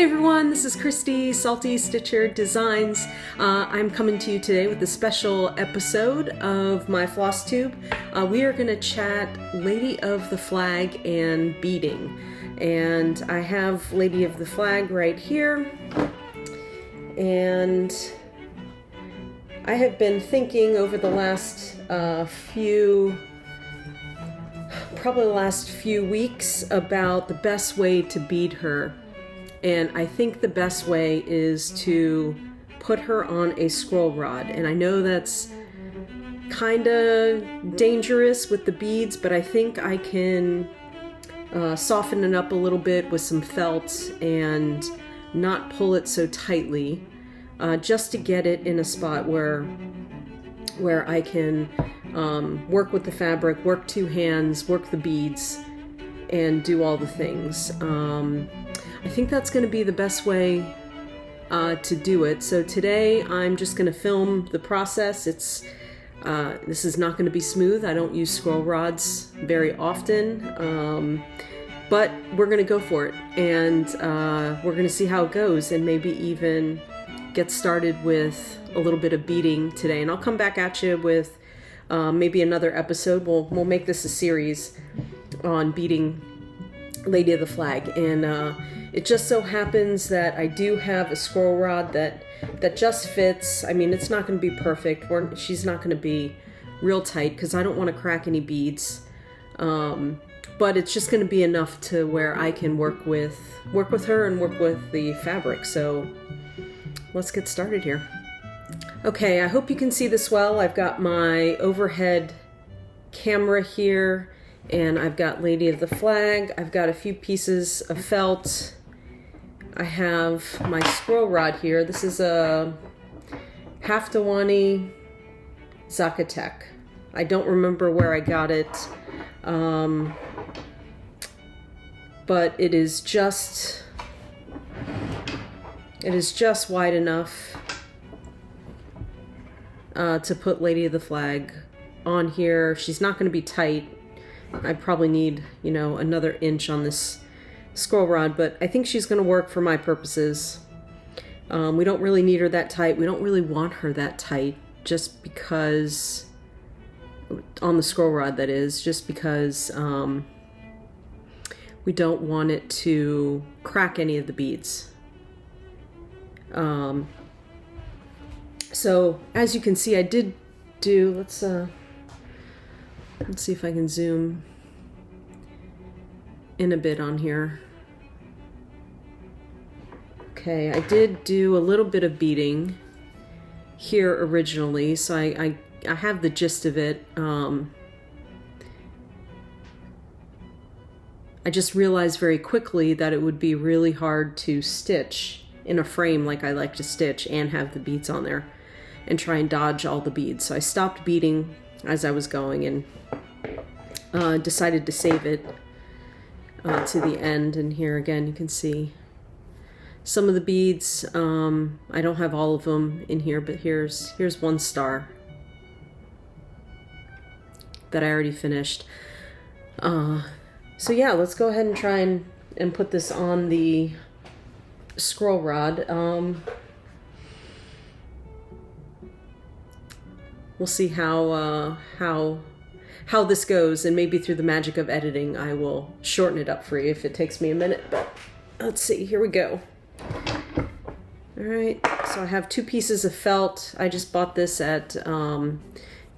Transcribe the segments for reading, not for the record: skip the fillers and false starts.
everyone, this is Christy, Salty Stitcher Designs. I'm coming to you today with a special episode of my Flosstube. We are going to chat Lady of the Flag and beading. And I have Lady of the Flag right here. And I have been thinking over the last probably the last few weeks about the best way to bead her. And I think the best way is to put her on a scroll rod. And I know that's kind of dangerous with the beads, but I think I can soften it up a little bit with some felt and not pull it so tightly, just to get it in a spot where I can work with the fabric, work two hands, work the beads, and do all the things. I think that's going to be the best way to do it. So today I'm just going to film the process. This is not going to be smooth. I don't use scroll rods very often, but we're going to go for it, and we're going to see how it goes, and maybe even get started with a little bit of beading today. And I'll come back at you with maybe another episode. We'll make this a series on beading Lady of the Flag, and it just so happens that I do have a scroll rod that just fits. I mean, it's not going to be perfect. She's not going to be real tight because I don't want to crack any beads, but it's just going to be enough to where I can work with her and work with the fabric. So let's get started here. Okay, I hope you can see this well. I've got my overhead camera here, and I've got Lady of the Flag. I've got a few pieces of felt. I have my scroll rod here. This is a Haftawani Zacatec. I don't remember where I got it, but it is just wide enough to put Lady of the Flag on here. She's not going to be tight. I probably need, another inch on this scroll rod, but I think she's going to work for my purposes. We don't really need her that tight. We don't really want her that tight, just because, on the scroll rod that is, just because we don't want it to crack any of the beads. So as you can see, I did do, let's see if I can zoom in a bit on here. Okay, I did do a little bit of beading here originally, so I have the gist of it. I just realized very quickly that it would be really hard to stitch in a frame like I like to stitch and have the beads on there and try and dodge all the beads. So I stopped beading as I was going and decided to save it to the end. And here again you can see some of the beads. I don't have all of them in here, but here's one star that I already finished. So yeah, let's go ahead and try and put this on the scroll rod. We'll see how this goes, and maybe through the magic of editing I will shorten it up for you if it takes me a minute, but let's see, here we go. Alright, so I have two pieces of felt. I just bought this at,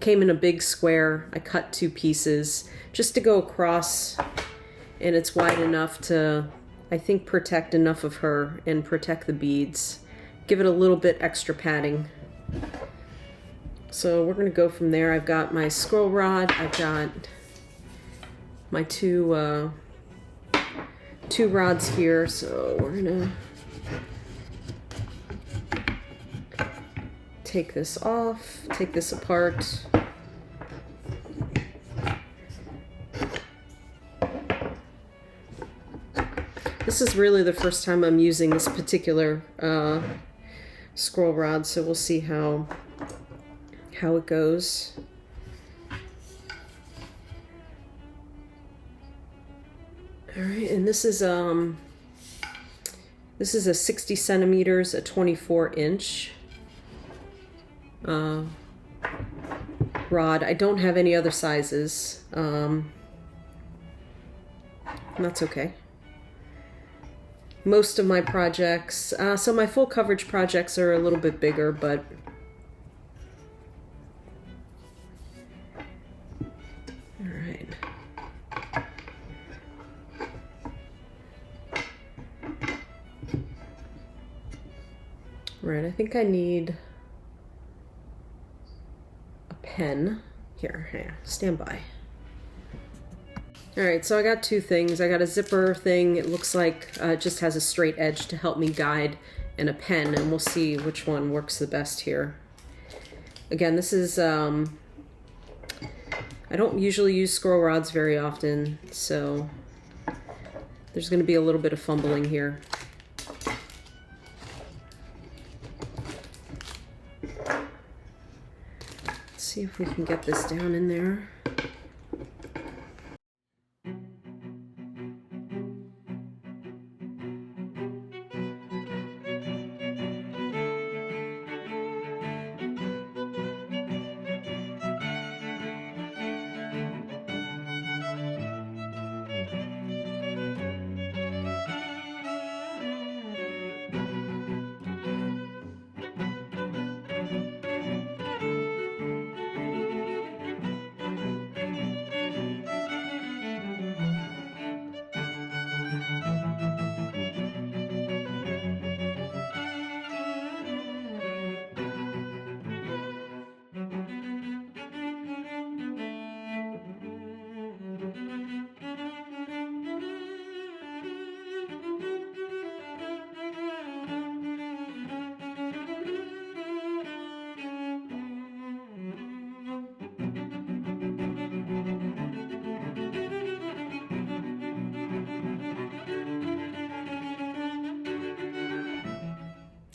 came in a big square. I cut two pieces just to go across, and it's wide enough to, I think, protect enough of her and protect the beads. Give it a little bit extra padding. So we're going to go from there. I've got my scroll rod. I've got my two rods here. So we're going to take this off, take this apart. This is really the first time I'm using this particular scroll rod, so we'll see how it goes. All right, and this is This is a 60 centimeters, a 24-inch rod. I don't have any other sizes. That's okay. Most of my projects, so my full coverage projects are a little bit bigger, but all right. All right, I think I need a pen. Here, stand by. All right, so I got two things. I got a zipper thing. It looks like it just has a straight edge to help me guide, and a pen, and we'll see which one works the best here. Again, this is, I don't usually use scroll rods very often, so there's gonna be a little bit of fumbling here. Let's see if we can get this down in there.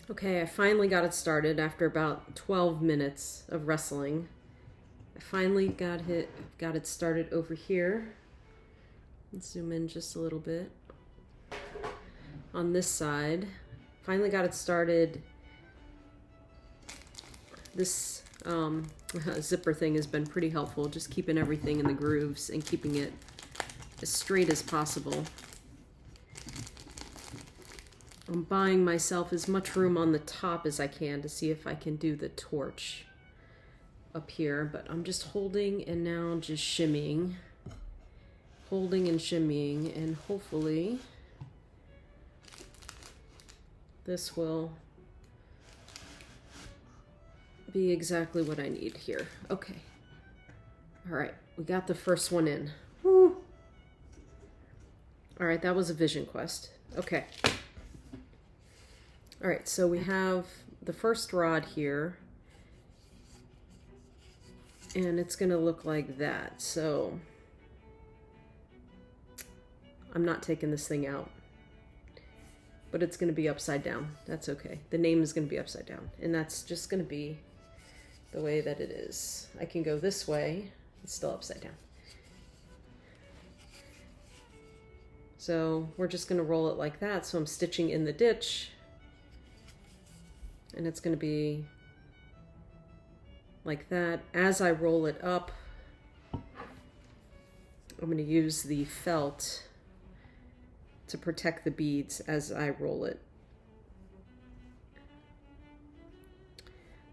Okay, I finally got it started after about 12 minutes of wrestling. I finally got it started over here. Let's zoom in just a little bit. On this side, finally got it started. This zipper thing has been pretty helpful, just keeping everything in the grooves and keeping it as straight as possible. I'm buying myself as much room on the top as I can to see if I can do the torch up here, but I'm just holding and now just shimmying. Holding and shimmying, and hopefully this will be exactly what I need here. Okay. All right, we got the first one in. Woo. All right, that was a vision quest. Okay. All right, so we have the first rod here, and it's gonna look like that. So I'm not taking this thing out, but it's gonna be upside down. That's okay. The name is gonna be upside down, and that's just gonna be the way that it is. I can go this way, it's still upside down. So we're just gonna roll it like that. So I'm stitching in the ditch, and it's going to be like that. As I roll it up, I'm going to use the felt to protect the beads as I roll it.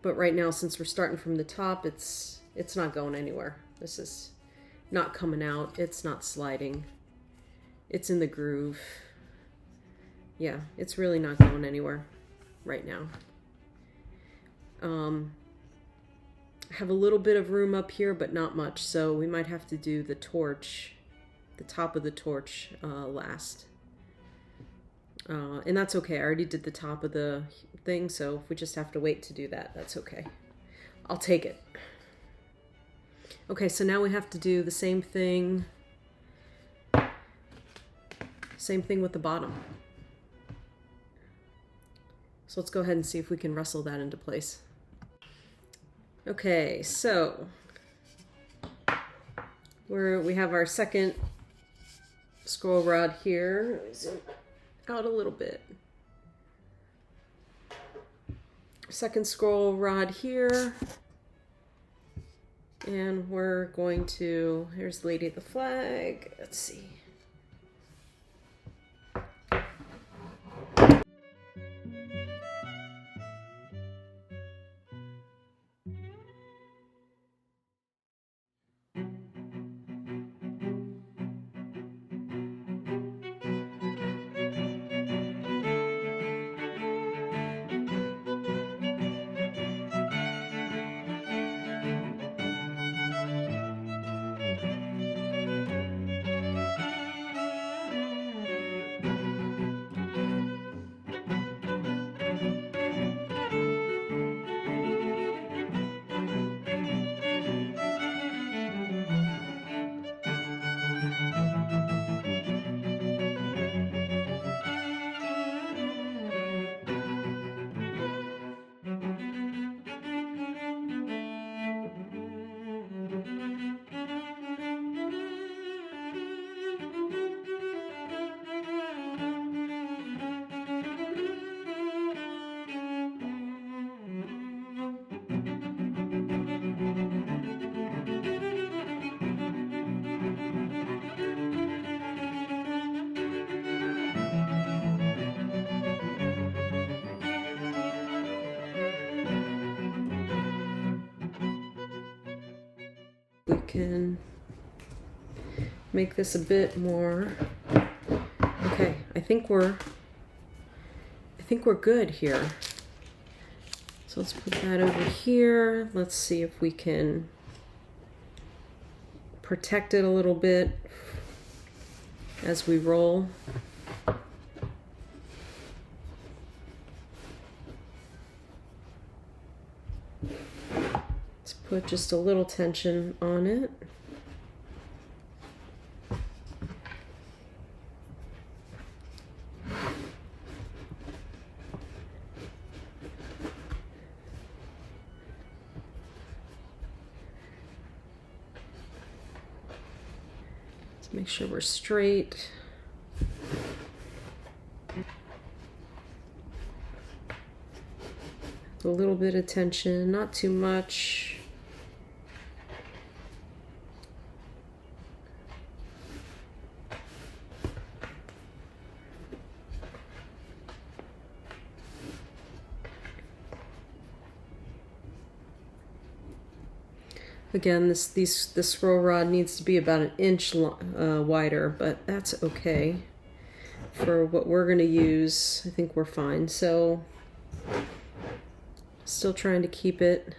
But right now, since we're starting from the top, it's not going anywhere. This is not coming out. It's not sliding. It's in the groove. Yeah, it's really not going anywhere right now. I have a little bit of room up here, but not much, so we might have to do the torch, the top of the torch last. And that's okay. I already did the top of the thing, so if we just have to wait to do that, that's okay. I'll take it. Okay, so now we have to do the same thing. Same thing with the bottom. So let's go ahead and see if we can wrestle that into place. Okay, so we have our second scroll rod here. Zoom out a little bit. second scroll rod here. And we're going to, here's Lady of the Flag. Let's see. We can make this a bit more. Okay, I think we're good here. So let's put that over here. Let's see if we can protect it a little bit as we roll. Put just a little tension on it. Let's make sure we're straight. A little bit of tension, not too much. Again, this scroll rod needs to be about 1 inch wider, but that's okay. For what we're going to use, I think we're fine. So, still trying to keep it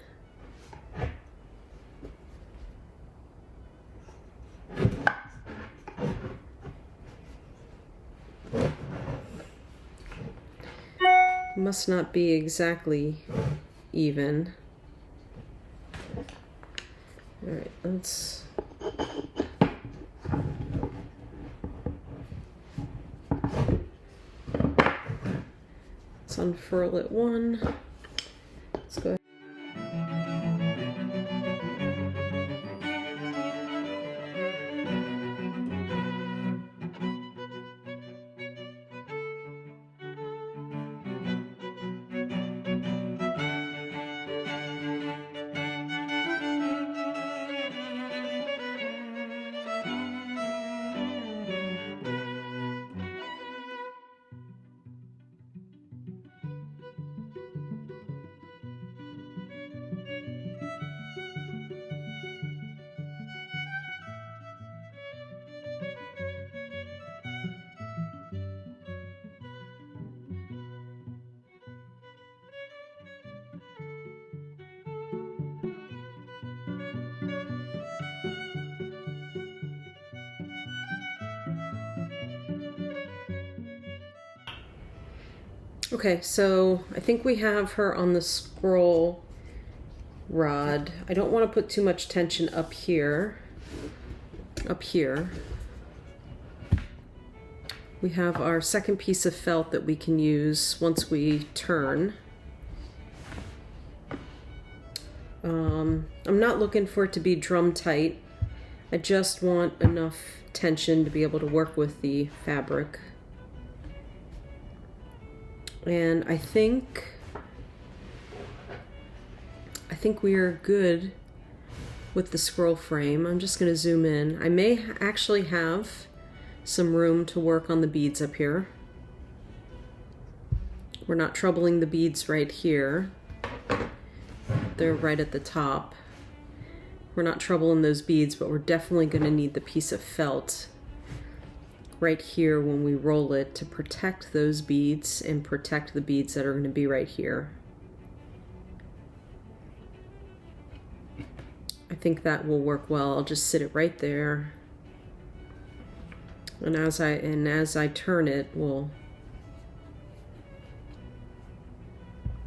must not be exactly even. All right, let's unfurl it one. Let's go ahead. Okay, so I think we have her on the scroll rod. I don't want to put too much tension up here. Up here. We have our second piece of felt that we can use once we turn. I'm not looking for it to be drum tight. I just want enough tension to be able to work with the fabric. And I think think we are good with the scroll frame. I'm just going to zoom in. I may actually have some room to work on the beads up here. We're not troubling the beads right here. They're right at the top. We're not troubling those beads, but we're definitely going to need the piece of felt right here when we roll it to protect those beads and protect the beads that are going to be right here. I think that will work well. I'll just sit it right there. And as I turn it, we'll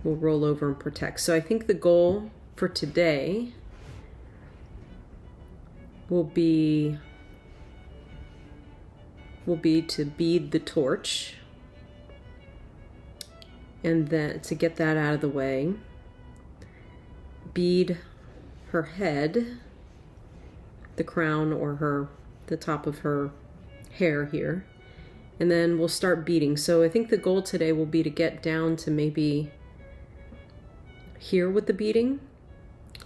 roll over and protect. So I think the goal for today will be to bead the torch, and then to get that out of the way, bead her head, the crown or the top of her hair here, and then we'll start beading. So I think the goal today will be to get down to maybe here with the beading,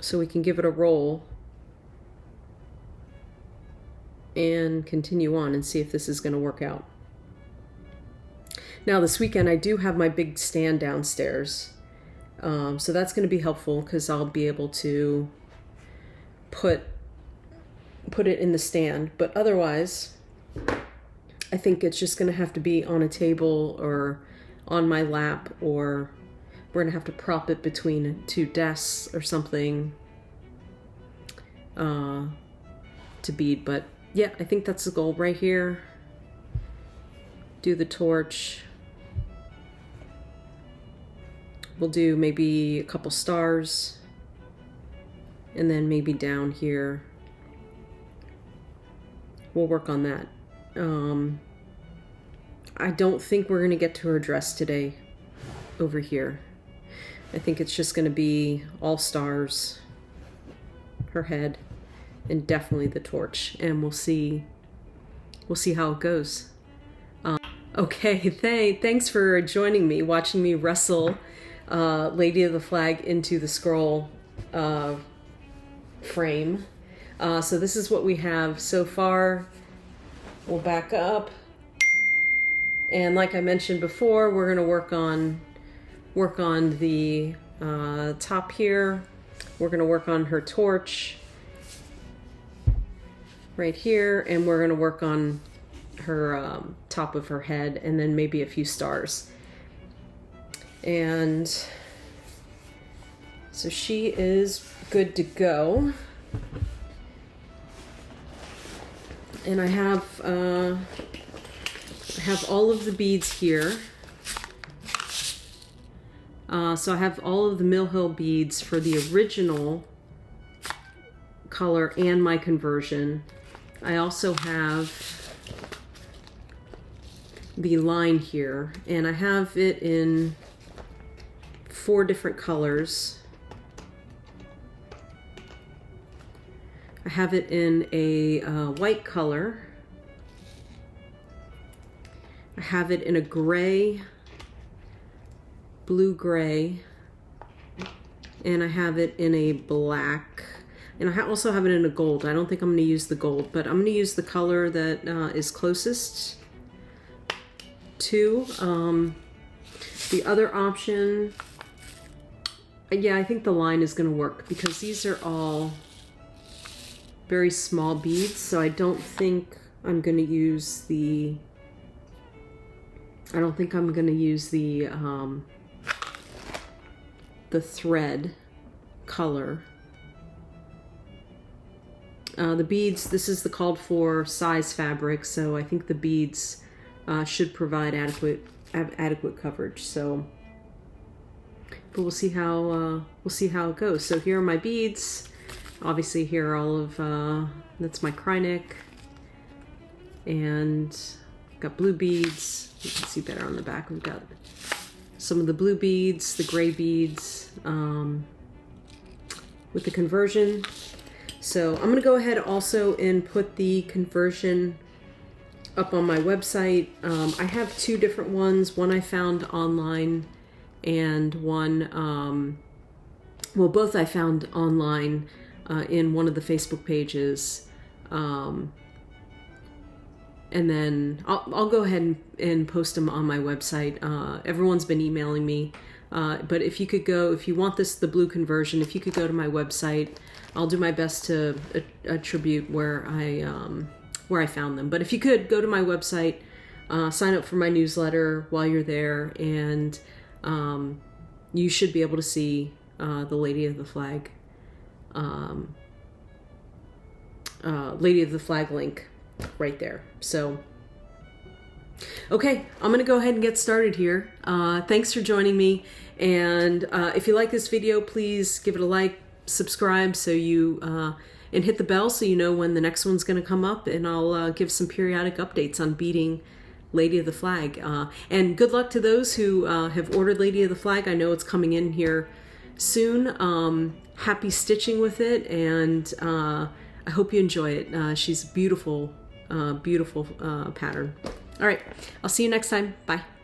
so we can give it a roll and continue on and see if this is going to work out. Now this weekend I do have my big stand downstairs, so that's going to be helpful because I'll be able to put it in the stand. But otherwise I think it's just going to have to be on a table or on my lap, or we're going to have to prop it between two desks or something to bead. But yeah, I think that's the goal right here. Do the torch. We'll do maybe a couple stars, and then maybe down here we'll work on that. I don't think we're gonna get to her dress today over here. I think it's just gonna be all stars, her head, and definitely the torch, and we'll see how it goes. Okay, thanks for joining me, watching me wrestle Lady of the Flag into the scroll frame. So this is what we have so far. We'll back up, and like I mentioned before, we're going to work on the top here. We're going to work on her torch right here, and we're going to work on her top of her head, and then maybe a few stars. And so she is good to go. And I have all of the beads here. So I have all of the Mill Hill beads for the original color and my conversion. I also have the line here, and I have it in 4 different colors. I have it in a white color. I have it in a gray, blue-gray, and I have it in a black, and I also have it in a gold. I don't think I'm going to use the gold, but I'm going to use the color that is closest to. The other option, yeah, I think the line is going to work because these are all very small beads, so I don't think I'm going to use the thread color. The beads, this is the called for size fabric, so I think the beads should provide adequate coverage. So, but we'll see how it goes. So here are my beads. Obviously, here are all of that's my Krynic, and got blue beads. You can see better on the back. We've got some of the blue beads, the gray beads, with the conversion. So I'm going to go ahead also and put the conversion up on my website. I have 2 different ones. One I found online, and one well, both I found online in one of the Facebook pages. And then I'll go ahead and post them on my website. Everyone's been emailing me. But if you could go, if you want the blue conversion, if you could go to my website, I'll do my best to attribute where I found them. But if you could go to my website, sign up for my newsletter while you're there, and you should be able to see the Lady of the Flag, Lady of the Flag link right there. So, okay, I'm gonna go ahead and get started here. Thanks for joining me, and if you like this video, please give it a like, subscribe, so you and hit the bell so you know when the next one's gonna come up, and I'll give some periodic updates on beading Lady of the Flag. And good luck to those who have ordered Lady of the Flag. I know it's coming in here soon. Happy stitching with it, and I hope you enjoy it. She's a beautiful, beautiful pattern. All right, I'll see you next time. Bye.